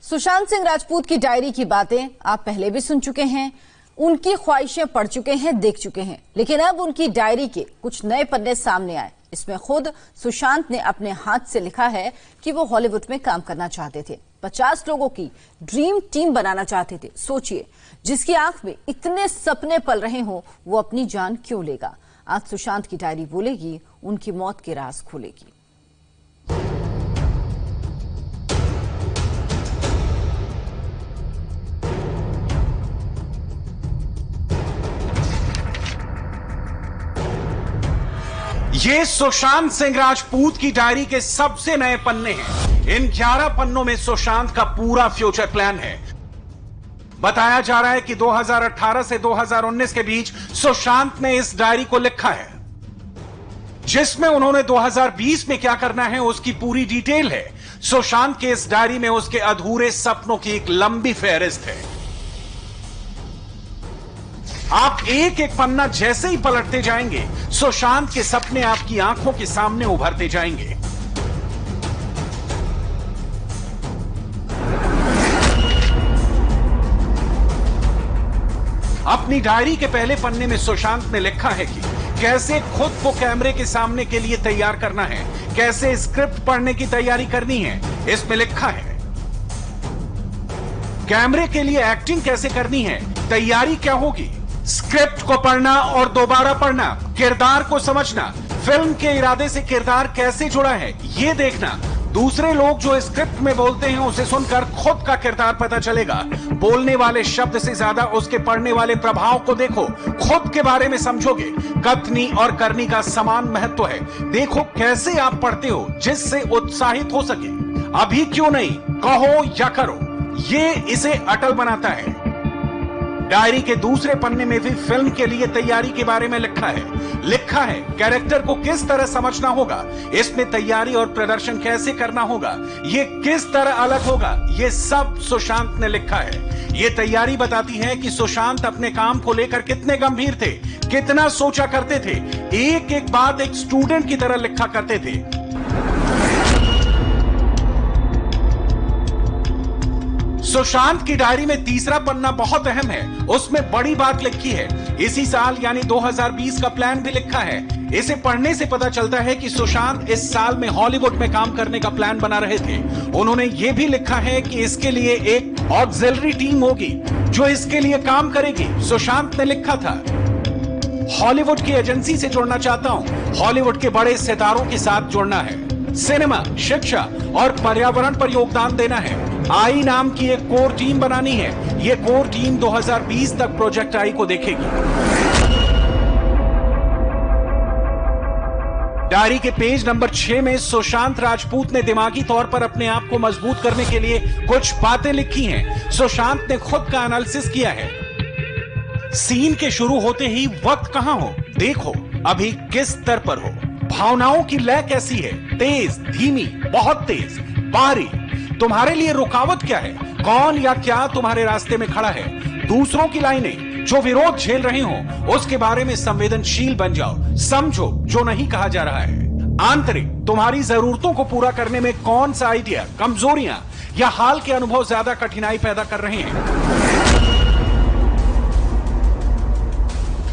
सुशांत सिंह राजपूत की डायरी की बातें आप पहले भी सुन चुके हैं, उनकी ख्वाहिशें पढ़ चुके हैं, देख चुके हैं, लेकिन अब उनकी डायरी के कुछ नए पन्ने सामने आए। इसमें खुद सुशांत ने अपने हाथ से लिखा है कि वो हॉलीवुड में काम करना चाहते थे, 50 लोगों की ड्रीम टीम बनाना चाहते थे। सोचिए, जिसकी आंख में इतने सपने पल रहे हों, वो अपनी जान क्यों लेगा? आज सुशांत की डायरी बोलेगी, उनकी मौत के राज खोलेगी। ये सुशांत सिंह राजपूत की डायरी के सबसे नए पन्ने हैं। इन 11 पन्नों में सुशांत का पूरा फ्यूचर प्लान है। बताया जा रहा है कि 2018 से 2019 के बीच सुशांत ने इस डायरी को लिखा है, जिसमें उन्होंने 2020 में क्या करना है उसकी पूरी डिटेल है। सुशांत के इस डायरी में उसके अधूरे सपनों की एक लंबी फहरिस्त है। आप एक एक पन्ना जैसे ही पलटते जाएंगे, सुशांत के सपने आपकी आंखों के सामने उभरते जाएंगे। अपनी डायरी के पहले पन्ने में सुशांत ने लिखा है कि कैसे खुद को कैमरे के सामने के लिए तैयार करना है, कैसे स्क्रिप्ट पढ़ने की तैयारी करनी है। इसमें लिखा है कैमरे के लिए एक्टिंग कैसे करनी है, तैयारी क्या होगी, स्क्रिप्ट को पढ़ना और दोबारा पढ़ना, किरदार को समझना, फिल्म के इरादे से किरदार कैसे जुड़ा है ये देखना। दूसरे लोग जो स्क्रिप्ट में बोलते हैं उसे सुनकर खुद का किरदार पता चलेगा। बोलने वाले शब्द से ज्यादा उसके पढ़ने वाले प्रभाव को देखो, खुद के बारे में समझोगे। कथनी और करनी का समान महत्व है। देखो कैसे आप पढ़ते हो जिससे उत्साहित हो सके। अभी क्यों नहीं, कहो या करो, ये इसे अटल बनाता है। डायरी के दूसरे पन्ने में भी फिल्म के लिए तैयारी के बारे में लिखा है कैरेक्टर को किस तरह समझना होगा, इसमें तैयारी और प्रदर्शन कैसे करना होगा, ये किस तरह अलग होगा, ये सब सुशांत ने लिखा है। ये तैयारी बताती है कि सुशांत अपने काम को लेकर कितने गंभीर थे, कितना सोचा करते थे, एक एक बात एक स्टूडेंट की तरह लिखा करते थे। सुशांत की डायरी में तीसरा पन्ना बहुत अहम है। उसमें बड़ी बात लिखी है। इसी साल यानी 2020 का प्लान भी लिखा है। इसे पढ़ने से पता चलता है कि सुशांत इस साल में हॉलीवुड में काम करने का प्लान बना रहे थे। उन्होंने ये भी लिखा है कि इसके लिए एक ऑक्सिलरी टीम होगी जो इसके लिए काम करेगी। सुशांत ने लिखा था, हॉलीवुड की एजेंसी से जुड़ना चाहता हूं, हॉलीवुड के बड़े सितारों के साथ जुड़ना है, सिनेमा, शिक्षा और पर्यावरण पर योगदान देना है। आई नाम की एक कोर टीम बनानी है। यह कोर टीम 2020 तक प्रोजेक्ट आई को देखेगी। डायरी के पेज नंबर 6 में सुशांत राजपूत ने दिमागी तौर पर अपने आप को मजबूत करने के लिए कुछ बातें लिखी हैं। सुशांत ने खुद का एनालिसिस किया है। सीन के शुरू होते ही वक्त कहां हो, देखो अभी किस स्तर पर हो, भावनाओं की लय कैसी है, तेज, धीमी, बहुत तेज, बाहरी, तुम्हारे लिए रुकावट क्या है, कौन या क्या तुम्हारे रास्ते में खड़ा है। दूसरों की लाइनें जो विरोध झेल रही हो उसके बारे में संवेदनशील बन जाओ, समझो जो नहीं कहा जा रहा है। आंतरिक, तुम्हारी जरूरतों को पूरा करने में कौन सा आइडिया, कमजोरियां या हाल के अनुभव ज्यादा कठिनाई पैदा कर रहे हैं।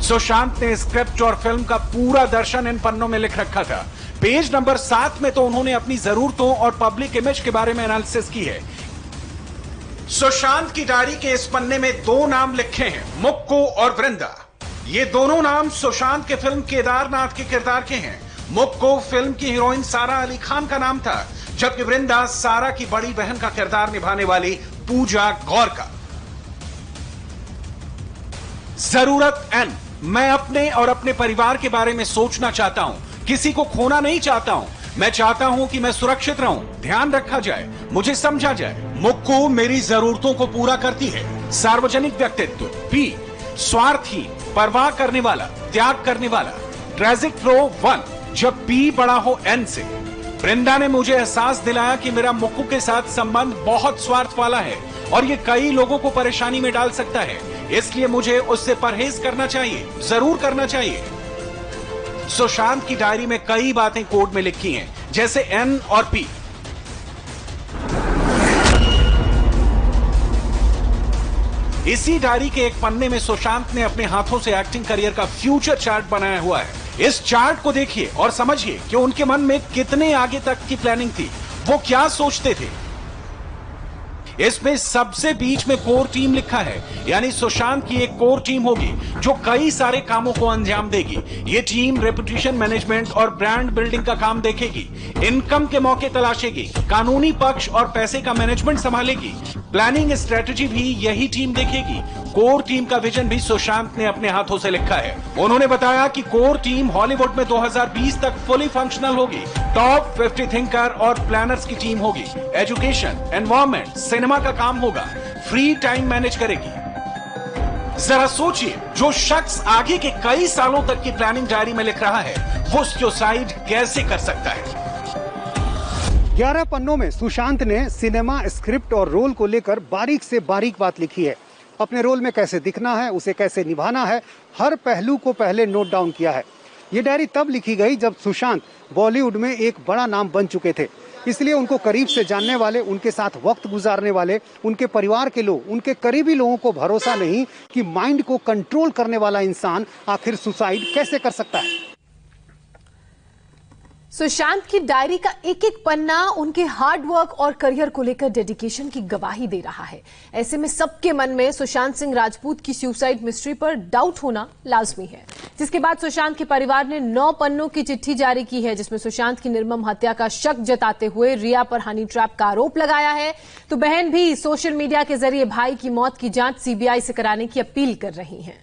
सुशांत ने स्क्रिप्ट और फिल्म का पूरा दर्शन इन पन्नों में लिख रखा था। पेज नंबर 7 में तो उन्होंने अपनी जरूरतों और पब्लिक इमेज के बारे में एनालिसिस की है। सुशांत की डायरी के इस पन्ने में 2 नाम लिखे हैं, मुक्कू और वृंदा। ये दोनों नाम सुशांत के फिल्म केदारनाथ के किरदार के हैं। मुक्कू फिल्म की हीरोइन सारा अली खान का नाम था, जबकि वृंदा सारा की बड़ी बहन का किरदार निभाने वाली पूजा गौर का। जरूरत एन, मैं अपने और अपने परिवार के बारे में सोचना चाहता हूं, किसी को खोना नहीं चाहता हूं। मैं चाहता हूं कि मैं सुरक्षित रहूं, ध्यान रखा जाए, मुझे समझा जाए। मुक्कू मेरी जरूरतों को पूरा करती है। सार्वजनिक व्यक्तित्व। पी, स्वार्थी, परवाह करने वाला, त्याग करने वाला। ट्रेजिक फ्लो 1, जब पी बड़ा हो एन से। वृंदा ने मुझे एहसास दिलाया कि मेरा मुक्कू के साथ संबंध बहुत स्वार्थ वाला है और ये कई लोगों को परेशानी में डाल सकता है, इसलिए मुझे उससे परहेज करना चाहिए, जरूर करना चाहिए। सुशांत की डायरी में कई बातें कोड में लिखी हैं, जैसे एन और पी। इसी डायरी के एक पन्ने में सुशांत ने अपने हाथों से एक्टिंग करियर का फ्यूचर चार्ट बनाया हुआ है। इस चार्ट को देखिए और समझिए कि उनके मन में कितने आगे तक की प्लानिंग थी, वो क्या सोचते थे। इसमें सबसे बीच में कोर टीम लिखा है, यानी सुशांत की एक कोर टीम होगी जो कई सारे कामों को अंजाम देगी। ये टीम रेपुटेशन मैनेजमेंट और ब्रांड बिल्डिंग का काम देखेगी, इनकम के मौके तलाशेगी, कानूनी पक्ष और पैसे का मैनेजमेंट संभालेगी, प्लानिंग स्ट्रेटजी भी यही टीम देखेगी। कोर टीम का विजन भी सुशांत ने अपने हाथों से लिखा है। उन्होंने बताया कि कोर टीम हॉलीवुड में 2020 तक फुली फंक्शनल होगी, टॉप 50 थिंकर और प्लानर्स की टीम होगी, एजुकेशन, एनवायरमेंट, सिनेमा का काम होगा, फ्री टाइम मैनेज करेगी। जरा सोचिए, जो शख्स आगे के कई सालों तक की प्लानिंग डायरी में लिख रहा है, वो सुसाइड कैसे कर सकता है। 11 पन्नों में सुशांत ने सिनेमा, स्क्रिप्ट और रोल को लेकर बारीक से बारीक बात लिखी है। अपने रोल में कैसे दिखना है, उसे कैसे निभाना है, हर पहलू को पहले नोट डाउन किया है। ये डायरी तब लिखी गई जब सुशांत बॉलीवुड में एक बड़ा नाम बन चुके थे, इसलिए उनको करीब से जानने वाले, उनके साथ वक्त गुजारने वाले, उनके परिवार के लोग, उनके करीबी लोगों को भरोसा नहीं कि माइंड को कंट्रोल करने वाला इंसान आखिर सुसाइड कैसे कर सकता है। सुशांत की डायरी का एक एक पन्ना उनके हार्ड वर्क और करियर को लेकर डेडिकेशन की गवाही दे रहा है। ऐसे में सबके मन में सुशांत सिंह राजपूत की सुसाइड मिस्ट्री पर डाउट होना लाजमी है, जिसके बाद सुशांत के परिवार ने 9 पन्नों की चिट्ठी जारी की है, जिसमें सुशांत की निर्मम हत्या का शक जताते हुए रिया पर हनी ट्रैप का आरोप लगाया है। तो बहन भी सोशल मीडिया के जरिए भाई की मौत की जांच सीबीआई से कराने की अपील कर रही हैं।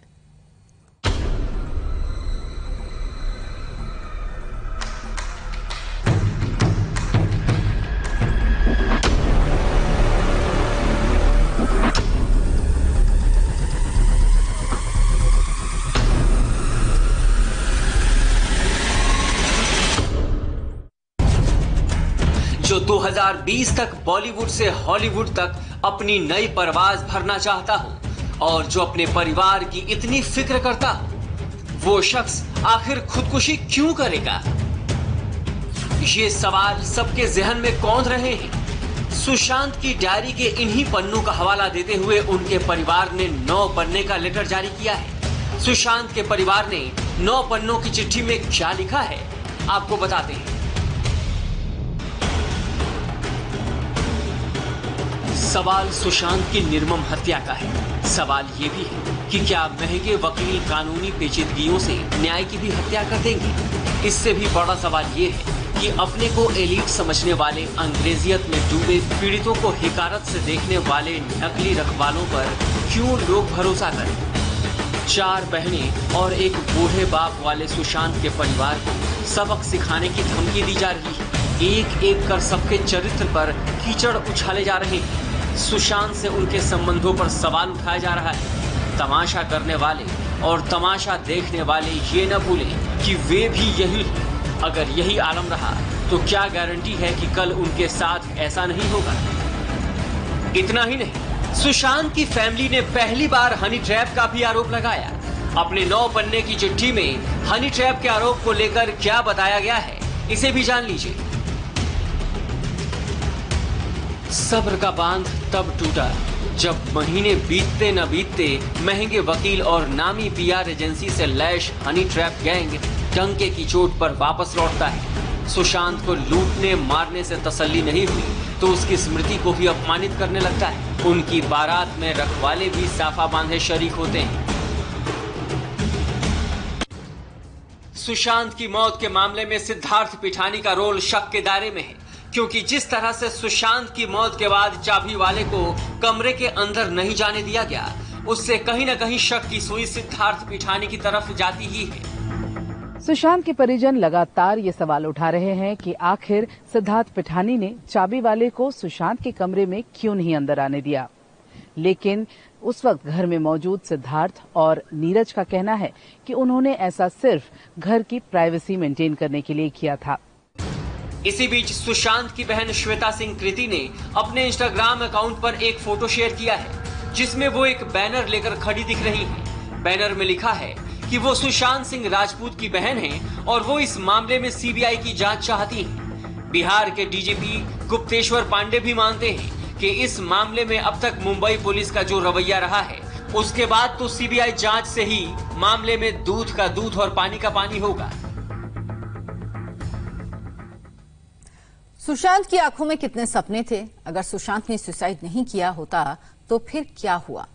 जो 2020 तक बॉलीवुड से हॉलीवुड तक अपनी नई परवाज भरना चाहता हो और जो अपने परिवार की इतनी फिक्र करता हो, वो शख्स आखिर खुदकुशी क्यों करेगा? ये सवाल सबके जहन में कौंध रहे हैं। सुशांत की डायरी के इन्हीं पन्नों का हवाला देते हुए उनके परिवार ने 9 पन्ने का लेटर जारी किया है। सुशांत के परिवार ने 9 पन्नों की चिट्ठी में क्या लिखा है, आपको बताते हैं। सवाल सुशांत की निर्मम हत्या का है। सवाल ये भी है कि क्या महंगे वकील कानूनी पेचीदगियों से न्याय की भी हत्या कर देंगे? इससे भी बड़ा सवाल ये है कि अपने को एलीट समझने वाले, अंग्रेजियत में डूबे पीड़ितों को हिकारत से देखने वाले नकली रखवालों पर क्यों लोग भरोसा करें? 4 बहनें और एक बूढ़े बाप वाले सुशांत के परिवार को सबक सिखाने की धमकी दी जा रही है। एक एक कर सबके चरित्र पर कीचड़ उछाले जा रहे हैं। सुशांत से उनके संबंधों पर सवाल उठाया जा रहा है। तमाशा करने वाले और तमाशा देखने वाले ये न भूलें कि वे भी यही हैं। अगर यही आलम रहा तो क्या गारंटी है कि कल उनके साथ ऐसा नहीं होगा? इतना ही नहीं, सुशांत की फैमिली ने पहली बार हनी ट्रैप का भी आरोप लगाया। अपने 9 पन्ने की चिट्ठी में हनी ट्रैप के आरोप को लेकर क्या बताया गया है, इसे भी जान लीजिए। सब्र का बांध तब टूटा जब महीने बीतते न बीतते महंगे वकील और नामी पीआर एजेंसी से लैश हनी ट्रैप गैंग डंके की चोट पर वापस लौटता है। सुशांत को लूटने मारने से तसल्ली नहीं हुई तो उसकी स्मृति को भी अपमानित करने लगता है। उनकी बारात में रखवाले भी साफा बांधे शरीक होते हैं। सुशांत की मौत के मामले में सिद्धार्थ पिठानी का रोल शक के दायरे में है, क्योंकि जिस तरह से सुशांत की मौत के बाद चाबी वाले को कमरे के अंदर नहीं जाने दिया गया, उससे कहीं न कहीं शक की सुई सिद्धार्थ पिठानी की तरफ जाती ही है। सुशांत के परिजन लगातार ये सवाल उठा रहे हैं कि आखिर सिद्धार्थ पिठानी ने चाबी वाले को सुशांत के कमरे में क्यों नहीं अंदर आने दिया। लेकिन उस वक्त घर में मौजूद सिद्धार्थ और नीरज का कहना है कि उन्होंने ऐसा सिर्फ घर की प्राइवेसी मेंटेन करने के लिए किया था। इसी बीच सुशांत की बहन श्वेता सिंह कृति ने अपने इंस्टाग्राम अकाउंट पर एक फोटो शेयर किया है, जिसमें वो एक बैनर लेकर खड़ी दिख रही है। बैनर में लिखा है कि वो सुशांत सिंह राजपूत की बहन हैं और वो इस मामले में सीबीआई की जांच चाहती हैं। बिहार के डीजीपी गुप्तेश्वर पांडे भी मानते हैं कि इस मामले में अब तक मुंबई पुलिस का जो रवैया रहा है उसके बाद तो सीबीआई जांच से ही मामले में दूध का दूध और पानी का पानी होगा। सुशांत की आंखों में कितने सपने थे। अगर सुशांत ने सुसाइड नहीं किया होता तो फिर क्या हुआ,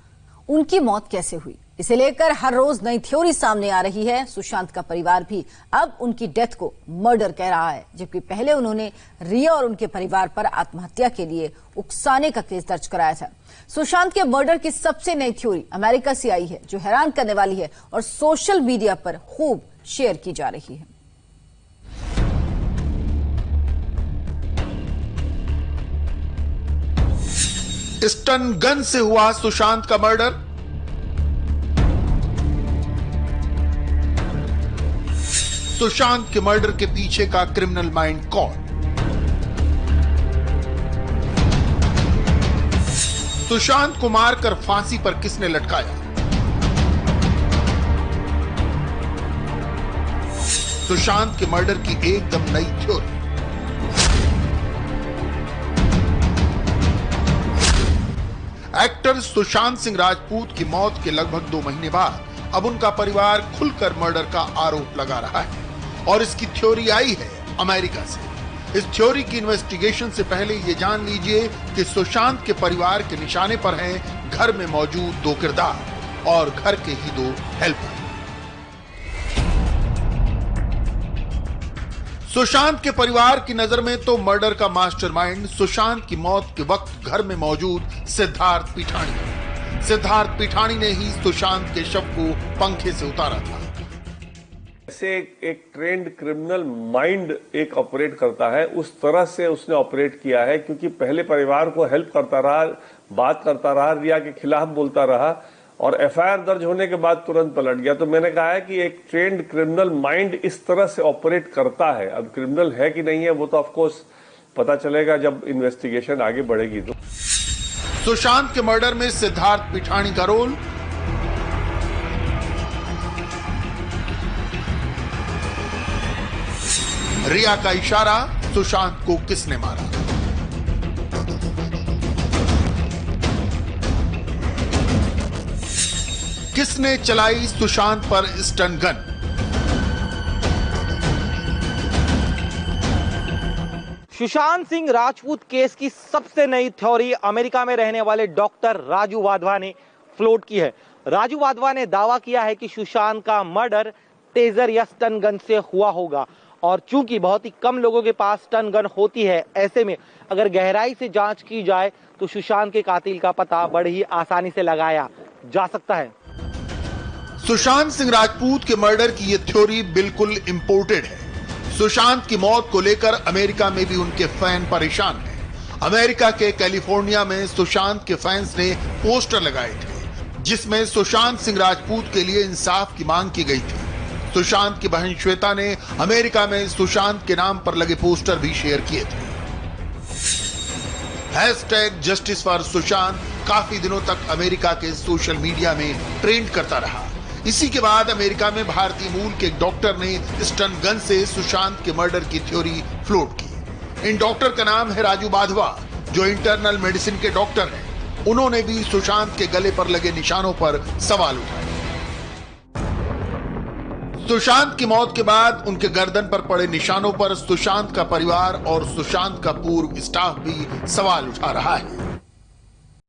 उनकी मौत कैसे हुई, इसे लेकर हर रोज नई थ्योरी सामने आ रही है। सुशांत का परिवार भी अब उनकी डेथ को मर्डर कह रहा है, जबकि पहले उन्होंने रिया और उनके परिवार पर आत्महत्या के लिए उकसाने का केस दर्ज कराया था। सुशांत के मर्डर की सबसे नई थ्योरी अमेरिका से आई है, जो हैरान करने वाली है और सोशल मीडिया पर खूब शेयर की जा रही है। स्टन गन से हुआ सुशांत का मर्डर। सुशांत के मर्डर के पीछे का क्रिमिनल माइंड कौन? सुशांत को मारकर फांसी पर किसने लटकाया? सुशांत के मर्डर की एकदम नई थ्योरी। एक्टर सुशांत सिंह राजपूत की मौत के लगभग 2 महीने बाद अब उनका परिवार खुलकर मर्डर का आरोप लगा रहा है और इसकी थ्योरी आई है अमेरिका से। इस थ्योरी की इन्वेस्टिगेशन से पहले ये जान लीजिए कि सुशांत के परिवार के निशाने पर हैं घर में मौजूद 2 किरदार और घर के ही 2 हेल्पर। सुशांत के परिवार की नजर में तो मर्डर का मास्टरमाइंड सुशांत की मौत के वक्त घर में मौजूद सिद्धार्थ पिठानी। सिद्धार्थ पिठानी ने ही सुशांत के शव को पंखे से उतारा था। ऐसे एक ट्रेंड क्रिमिनल माइंड एक ऑपरेट करता है, उस तरह से उसने ऑपरेट किया है, क्योंकि पहले परिवार को हेल्प करता रहा, बात करता रहा, रिया के खिलाफ बोलता रहा और एफआईआर दर्ज होने के बाद तुरंत पलट गया। तो मैंने कहा है कि एक ट्रेंड क्रिमिनल माइंड इस तरह से ऑपरेट करता है। अब क्रिमिनल है कि नहीं है वो तो ऑफ कोर्स पता चलेगा जब इन्वेस्टिगेशन आगे बढ़ेगी। तो सुशांत के मर्डर में सिद्धार्थ पिठानी का रोल, रिया का इशारा, सुशांत को किसने मारा? किसने चलाई सुशांत पर stun gun? Sushant Singh Rajput case की सबसे नई थ्योरी अमेरिका में रहने वाले डॉक्टर राजू वाधवा ने फ्लोट की है। राजू वाधवा ने दावा किया है कि सुशांत का मर्डर टेजर या स्टन गन से हुआ होगा और चूंकि बहुत ही कम लोगों के पास स्टन गन होती है, ऐसे में अगर गहराई से जांच की जाए तो सुशांत के कातिल का पता बड़ी ही आसानी से लगाया जा सकता है। सुशांत सिंह राजपूत के मर्डर की यह थ्योरी बिल्कुल इंपोर्टेड है। सुशांत की मौत को लेकर अमेरिका में भी उनके फैन परेशान हैं। अमेरिका के कैलिफोर्निया में सुशांत के फैंस ने पोस्टर लगाए थे जिसमें सुशांत सिंह राजपूत के लिए इंसाफ की मांग की गई थी। सुशांत की बहन श्वेता ने अमेरिका में सुशांत के नाम पर लगे पोस्टर भी शेयर किए थे। #जस्टिस फॉर सुशांत काफी दिनों तक अमेरिका के सोशल मीडिया में ट्रेंड करता रहा। इसी के बाद अमेरिका में भारतीय मूल के एक डॉक्टर ने स्टन गन से सुशांत के मर्डर की थ्योरी फ्लोट की। इन डॉक्टर का नाम है राजू वाधवा, जो इंटरनल मेडिसिन के डॉक्टर हैं। उन्होंने भी सुशांत के गले पर लगे निशानों पर सवाल उठाए। सुशांत की मौत के बाद उनके गर्दन पर पड़े निशानों पर सुशांत का परिवार और सुशांत का पूर्व स्टाफ भी सवाल उठा रहा है।